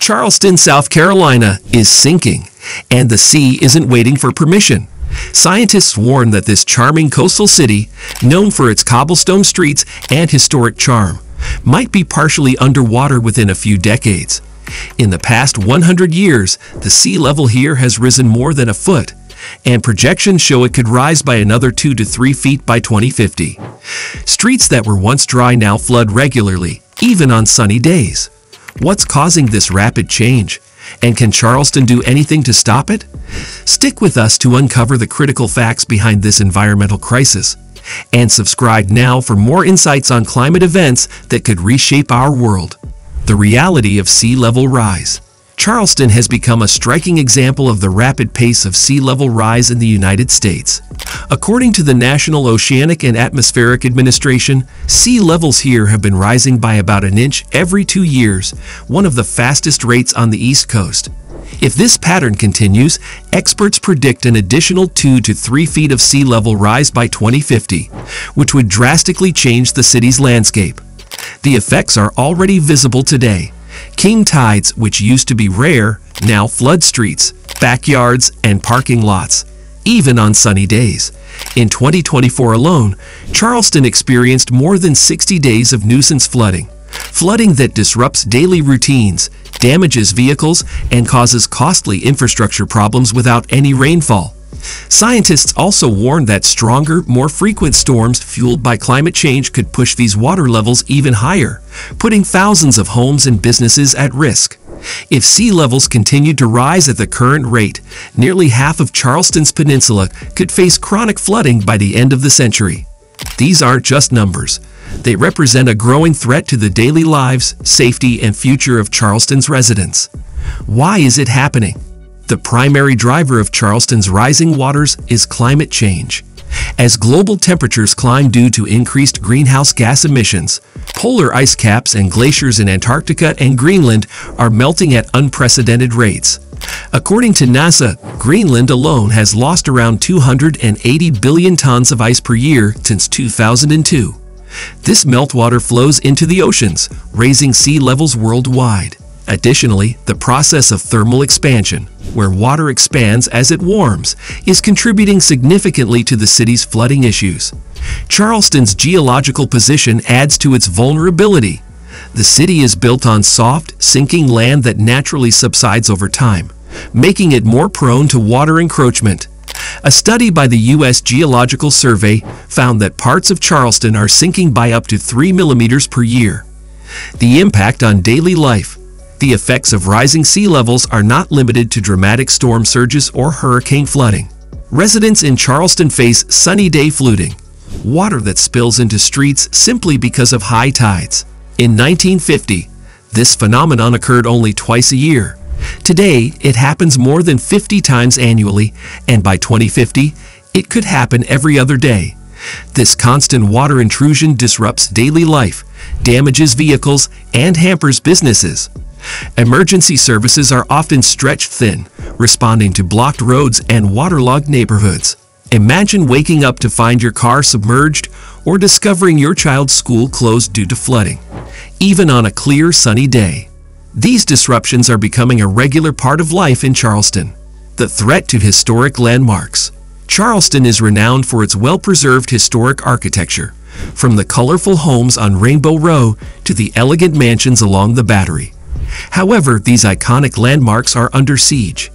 Charleston, South Carolina is sinking, and the sea isn't waiting for permission. Scientists warn that this charming coastal city, known for its cobblestone streets and historic charm, might be partially underwater within a few decades. In the past 100 years, the sea level here has risen more than a foot, and projections show it could rise by another 2 to 3 feet by 2050. Streets that were once dry now flood regularly, even on sunny days. What's causing this rapid change? And can Charleston do anything to stop it? Stick with us to uncover the critical facts behind this environmental crisis. And subscribe now for more insights on climate events that could reshape our world. The reality of sea level rise. Charleston has become a striking example of the rapid pace of sea level rise in the United States. According to the National Oceanic and Atmospheric Administration, sea levels here have been rising by about an inch every 2 years, one of the fastest rates on the East Coast. If this pattern continues, experts predict an additional 2 to 3 feet of sea level rise by 2050, which would drastically change the city's landscape. The effects are already visible today. King tides, which used to be rare, now flood streets, backyards, and parking lots, even on sunny days. In 2024 alone, Charleston experienced more than 60 days of nuisance flooding. Flooding that disrupts daily routines, damages vehicles, and causes costly infrastructure problems without any rainfall. Scientists also warn that stronger, more frequent storms fueled by climate change could push these water levels even higher, putting thousands of homes and businesses at risk. If sea levels continue to rise at the current rate, nearly half of Charleston's peninsula could face chronic flooding by the end of the century. These aren't just numbers. They represent a growing threat to the daily lives, safety, and future of Charleston's residents. Why is it happening? The primary driver of Charleston's rising waters is climate change. As global temperatures climb due to increased greenhouse gas emissions, polar ice caps and glaciers in Antarctica and Greenland are melting at unprecedented rates. According to NASA, Greenland alone has lost around 280 billion tons of ice per year since 2002. This meltwater flows into the oceans, raising sea levels worldwide. Additionally, the process of thermal expansion, where water expands as it warms, is contributing significantly to the city's flooding issues. Charleston's geological position adds to its vulnerability. The city is built on soft, sinking land that naturally subsides over time, making it more prone to water encroachment. A study by the U.S. Geological Survey found that parts of Charleston are sinking by up to 3 millimeters per year. The impact on daily life. The effects of rising sea levels are not limited to dramatic storm surges or hurricane flooding. Residents in Charleston face sunny day flooding, water that spills into streets simply because of high tides. In 1950, this phenomenon occurred only twice a year. Today, it happens more than 50 times annually, and by 2050, it could happen every other day. This constant water intrusion disrupts daily life, damages vehicles, and hampers businesses. Emergency services are often stretched thin, responding to blocked roads and waterlogged neighborhoods. Imagine waking up to find your car submerged or discovering your child's school closed due to flooding, even on a clear, sunny day. These disruptions are becoming a regular part of life in Charleston. The threat to historic landmarks. Charleston is renowned for its well-preserved historic architecture, from the colorful homes on Rainbow Row to the elegant mansions along the Battery. However, these iconic landmarks are under siege.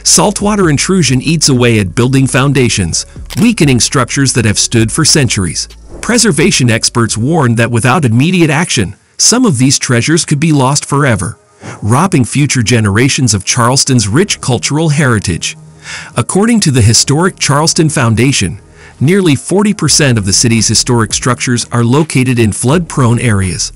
Saltwater intrusion eats away at building foundations, weakening structures that have stood for centuries. Preservation experts warn that without immediate action, some of these treasures could be lost forever, robbing future generations of Charleston's rich cultural heritage. According to the Historic Charleston Foundation, nearly 40% of the city's historic structures are located in flood-prone areas.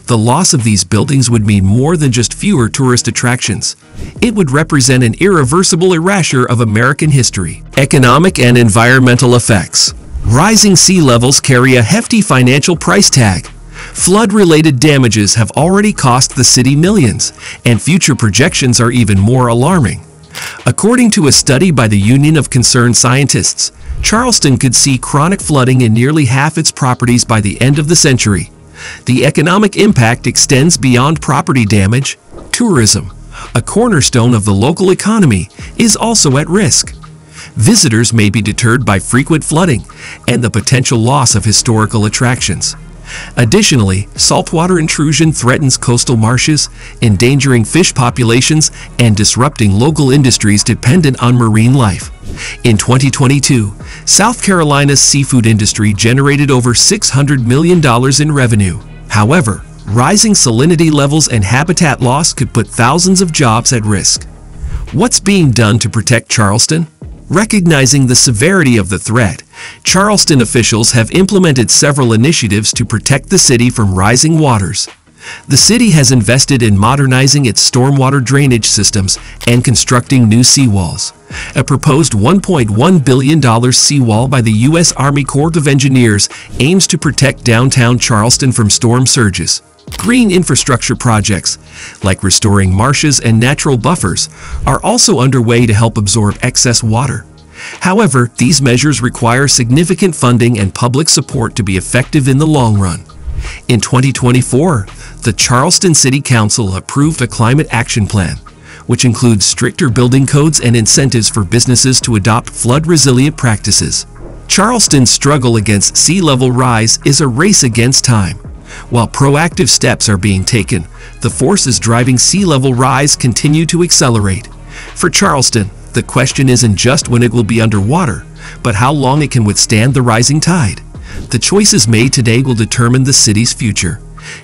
The loss of these buildings would mean more than just fewer tourist attractions. It would represent an irreversible erasure of American history. Economic and environmental effects. Rising sea levels carry a hefty financial price tag. Flood-related damages have already cost the city millions, and future projections are even more alarming. According to a study by the Union of Concerned Scientists, Charleston could see chronic flooding in nearly half its properties by the end of the century. The economic impact extends beyond property damage. Tourism. a cornerstone of the local economy, is also at risk. Visitors may be deterred by frequent flooding and the potential loss of historical attractions. Additionally, saltwater intrusion threatens coastal marshes, endangering fish populations and disrupting local industries dependent on marine life. In 2022, South Carolina's seafood industry generated over $600 million in revenue. However, rising salinity levels and habitat loss could put thousands of jobs at risk. What's being done to protect Charleston? Recognizing the severity of the threat, Charleston officials have implemented several initiatives to protect the city from rising waters. The city has invested in modernizing its stormwater drainage systems and constructing new seawalls. A proposed $1.1 billion seawall by the U.S. Army Corps of Engineers aims to protect downtown Charleston from storm surges. Green infrastructure projects, like restoring marshes and natural buffers, are also underway to help absorb excess water. However, these measures require significant funding and public support to be effective in the long run. In 2024, the Charleston City Council approved a climate action plan, which includes stricter building codes and incentives for businesses to adopt flood-resilient practices. Charleston's struggle against sea level rise is a race against time. While proactive steps are being taken, the forces driving sea level rise continue to accelerate. For Charleston, the question isn't just when it will be underwater, but how long it can withstand the rising tide. The choices made today will determine the city's future.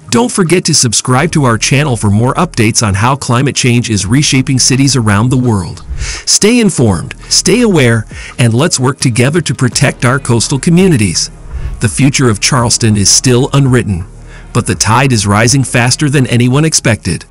Don't forget to subscribe to our channel for more updates on how climate change is reshaping cities around the world. Stay informed, stay aware, and let's work together to protect our coastal communities. The future of Charleston is still unwritten, but the tide is rising faster than anyone expected.